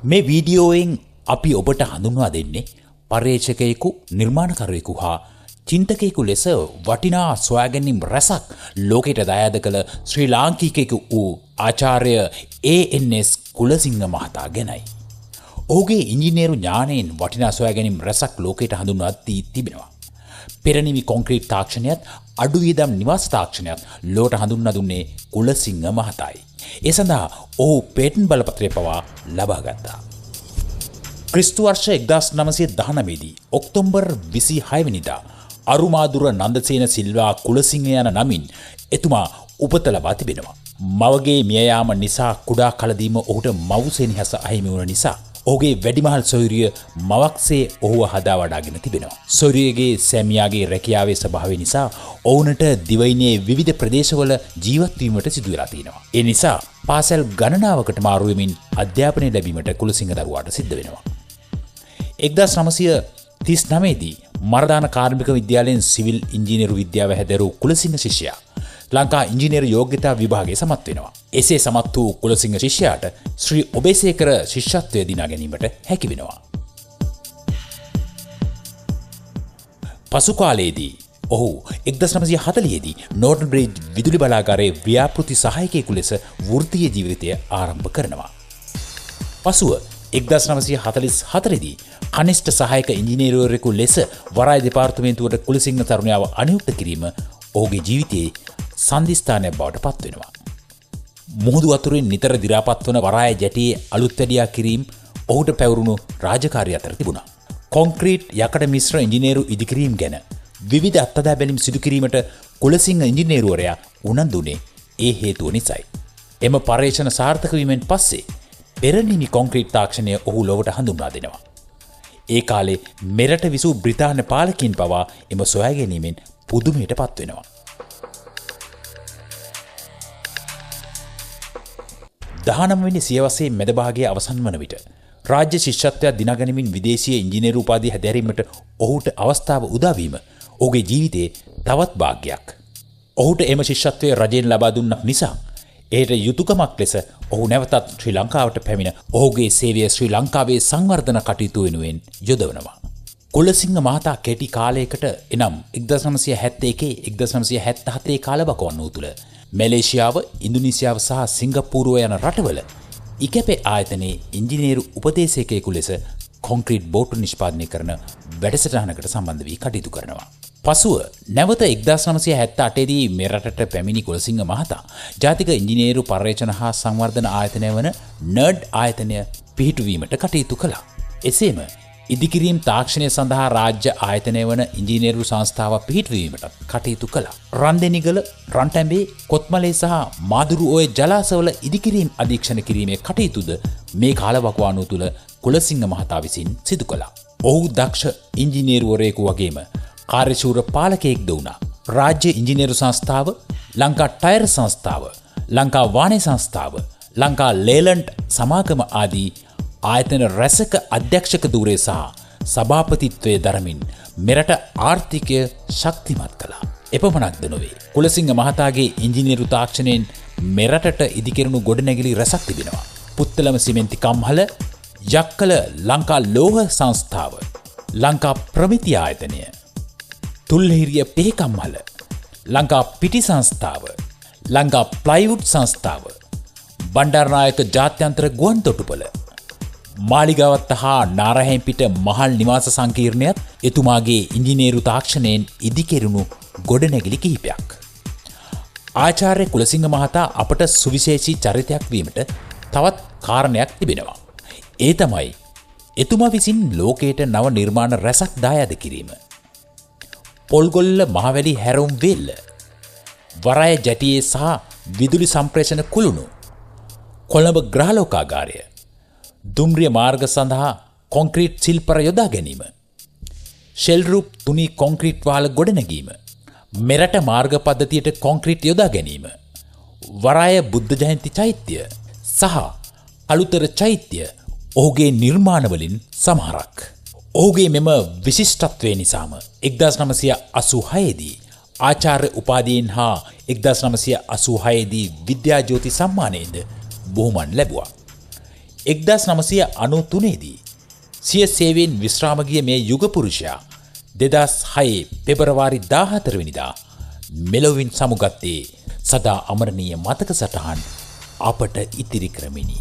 මේ වීඩියෝයෙන් අපි ඔබට හඳුන්වා දෙන්නේ පර්යේෂකයෙකු, නිර්මාණකරුවෙකු හා චින්තකයෙකු ලෙස වටිනා සොයාගැනීම් රැසක් ලෝකයට දායාද කළ ශ්‍රී ලාංකිකයෙකු වූ ආචාර්ය ANS කුලසිංහ මහතා ගැනයි. ඔහුගේ ඉංජිනේරු ඥානයෙන් වටිනා සොයාගැනීම් රැසක් ලෝකයට හඳුන්වා දී තිබෙනවා. පෙරනිමි කොන්ක්‍රීට් තාක්ෂණයත් අඩු වියදම් නිවාස තාක්ෂණයත් ලෝකට හඳුන්වා දුන්නේ කුලසිංහ මහතායි. ඒ සඳහා ඔහු පේටන්ට් බලපත්‍රය පවා ලබා ගත්තා. ක්‍රිස්තු වර්ෂ 1919 දී ඔක්තෝබර් 26 වෙනිදා අරුමාදුර නන්දසේන සිල්වා කුලසිංහ යන නමින් එතුමා උපත ලබා තිබෙනවා. මවගේ මිය යාම නිසා කුඩා කලදීම ඔහුට මව් සෙනෙහස අහිමි වුණ නිසා ඔහුගේ වැඩිමහල් සොයුරිය මවක්සේ ඔහුව හදා වඩාගෙන තිබෙනවා. සොයුරියගේ සැමියාගේ රැකියාවේ ස්වභාවය නිසා ඔවුන්ට දිවයිනේ විවිධ ප්‍රදේශවල ජීවත් වීමට සිදු වෙලා තියෙනවා. ඒ නිසා පාසල් ගණනාවකට මාරු වෙමින් අධ්‍යාපනය ලැබීමට කුලසිංහ දරුවාට සිද්ධ වෙනවා. 1939 දී මරදාන කාර්මික විද්‍යාලයෙන් සිවිල් ඉංජිනේරු විද්‍යාව හැදෑරූ කුලසිංහ ශිෂ්‍යයා ලංකා ඉංජිනේරු යෝග්‍යතා විභාගයේ සමත් වෙනවා. එසේ සමත් වූ කුලසිංහ ශිෂ්‍යයාට ශ්‍රී ඔබේසේකර ශිෂ්‍යත්වය දිනා ගැනීමට හැකි වෙනවා. පසු කාලයේදී ඔහු 1940 දී නෝර්ටන් බ්‍රිජ් විදුලි බලාගාරයේ ව්‍යාපෘති සහායකයෙකු ලෙස වෘත්තීය ජීවිතය ආරම්භ කරනවා. පසුව 1944 දී කනිෂ්ඨ සහායක ඉංජිනේරුවරයෙකු ලෙස වරාය දෙපාර්තමේන්තුවට කුලසිංහ තරුණයාව අනියුක්ත කිරීම ඔහුගේ ජීවිතයේ සන්ධිස්ථානයක් බවට පත් වෙනවා. මුහුදු වතුරෙන් නිතර දි รา පත් වන වරාය ජැටියේ අලුත් වැඩියා කිරීම ඔහුට පැවරුණු රාජකාරිය අතර තිබුණා. කොන්ක්‍රීට් යකඩ මිශ්‍ර ඉංජිනේරු ඉදිකිරීම ගැන විවිධ අත්දැක බැලීම් සිදු කිරීමට කුලසිංහ ඉංජිනේරුවරයා උනන්දුනේ ඒ හේතුව නිසායි. එම පර්යේෂණ සාර්ථක වීමෙන් පස්සේ පෙරණිමි කොන්ක්‍රීට් තාක්ෂණය ඔහු ලොවට හඳුන්වා දෙනවා. ඒ කාලේ මෙරට විසූ බ්‍රිතාන්‍ය පාලකයින් පවා එම සොයා ගැනීමෙන් පුදුමයට පත් වෙනවා. 19 වෙනි සියවසේ මැද භාගයේ අවසන් වන විට රාජ්‍ය ශිෂ්‍යත්වයක් දිනාගැනීමෙන් විදේශීය ඉංජිනේරු උපාධිය හැදෑරීමට ඔහුට අවස්ථාව උදා වීම ඔහුගේ ජීවිතයේ තවත් භාග්‍යයක්. ඔහුට එම ශිෂ්‍යත්වය රජයෙන් ලබා දුන්නක් නිසා එයට යුතුයකමක් ලෙස ඔහු නැවතත් ශ්‍රී ලංකාවට පැමිණ ඔහුගේ සේවය ශ්‍රී ලංකාවේ සංවර්ධන කටයුතු වෙනුවෙන් යොදවනවා. කුලසිංහ මහතා කෙටි කාලයකට එනම් 1971-1977 කාලවකවානුව තුළ මැලේසියාව, ඉන්දුනීසියාව සහ සිංගප්පූරුව යන රටවල ඉකැපේ ආයතනයේ ඉංජිනේරු උපදේශකයෙකු ලෙස කොන්ක්‍රීට් බෝට්ටු නිෂ්පාදනය කරන වැඩසටහනකට සම්බන්ධ වී කටයුතු කරනවා. පසුව නැවත 1978 දී මෙරටට පැමිණි කුලසිංහ මහතා ජාතික ඉංජිනේරු පර්යේෂණ හා සංවර්ධන ආයතනය වන නර්ඩ් ආයතනය පිහිටුවීමට කටයුතු කළා. එසේම ඉදිකිරීම් තාක්ෂණය සඳහා රාජ්‍ය ආයතනය වන ඉංජිනේරු සංස්ථාවක් පිහිටුවීමට කටයුතු කළා. රන්දෙනිගල, රන්ටැඹේ, කොත්මලේ සහ මාදුරු ඔය ජලාශවල ඉදිකිරීම් අධීක්ෂණ කිරීමේ කටයුතුද මේ කාලවකවානුව තුළ කුලසිංහ මහතා විසින් සිදු කළා. ඔහු දක්ෂ ඉංජිනේරුවරයෙකු වගේම කාර්යශූර පාලකයෙක්ද වුණා. රාජ්‍ය ඉංජිනේරු සංස්ථාව, ලංකා ටයර් සංස්ථාව, ලංකා වාණේ සංස්ථාව, ලංකා ලේලන්ඩ් සමාගම ආදී ආයතන රැසක අධ්‍යක්ෂක ධූරය සහ සභාපතිත්වය දරමින් මෙරට ආර්ථිකය ශක්තිමත් කළා. එපමණක්ද නොවේ. කුලසිංහ මහතාගේ ඉංජිනේරු තාක්ෂණයෙන් මෙරටට ඉදිකෙරුණු ගොඩනැගිලි රැසක් තිබෙනවා. පුත්තලම සිමෙන්ති කම්හල, යක්කල ලංකා ලෝහ සංස්ථාව, ලංකා ප්‍රමිති ආයතනය, තුල්හිරිය පෙහෙකම්හල, ලංකා පිටි සංස්ථාව, ලංකා ප්ලයිවුඩ් සංස්ථාව, බණ්ඩාරනායක ජාත්‍යන්තර ගුවන් තොටුපළ, මාලිගාවත්ත හා නාරහැම්පිට මහල් නිවාස සංකීර්ණයත් එතුමාගේ ඉංජිනේරු තාක්ෂණයෙන් ඉදිකෙරුණු ගොඩනැගිලි කිහිපයක්. ආචාර්ය කුලසිංහ මහතා අපට සුවිශේෂී චරිතයක් වීමට තවත් කාරණයක් තිබෙනවා. ඒ තමයි එතුමා විසින් ලෝකයට නව නිර්මාණ රැසක් දායාද කිරීම. පොල්ගොල්ල මහවැලි හැරවුම් වෙල්ල, වරාය ජැටියේ සහ විදුලි සම්ප්‍රේෂණ කුළුණු, කොළඹ ග්‍රහලෝකාගාරය, දුම්රිය මාර්ග සඳහා කොන්ක්‍රීට් සිල්පර යොදා ගැනීම, ෂෙල්රූප් තුනී කොන්ක්‍රීට් වාල ගොඩනැගීම, මෙරට මාර්ග පද්ධතියට කොන්ක්‍රීට් යොදා ගැනීම, වරාය බුද්ධ ජයන්ති චෛත්‍ය සහ අලුතර චෛත්‍ය ඔහුගේ නිර්මාණවලින් සමහරක්. ඔහුගේ මෙම විශිෂ්ටත්වය නිසාම 1986 දී ආචාර්ය උපාධියෙන් හා 1986 දී විද්‍යා ජ්‍යොති සම්මානයෙන්ද බොහොමන් ලැබුවා. 1993දී සිය සේවයෙන් විශ්‍රාම ගිය මේ යුග පුරුෂයා 2006 පෙබරවාරි 14 වෙනිදා මෙලොවින් සමුගත්තේ සදා අමරණීය මතක සටහන් අපට ඉතිරි කරමිනි.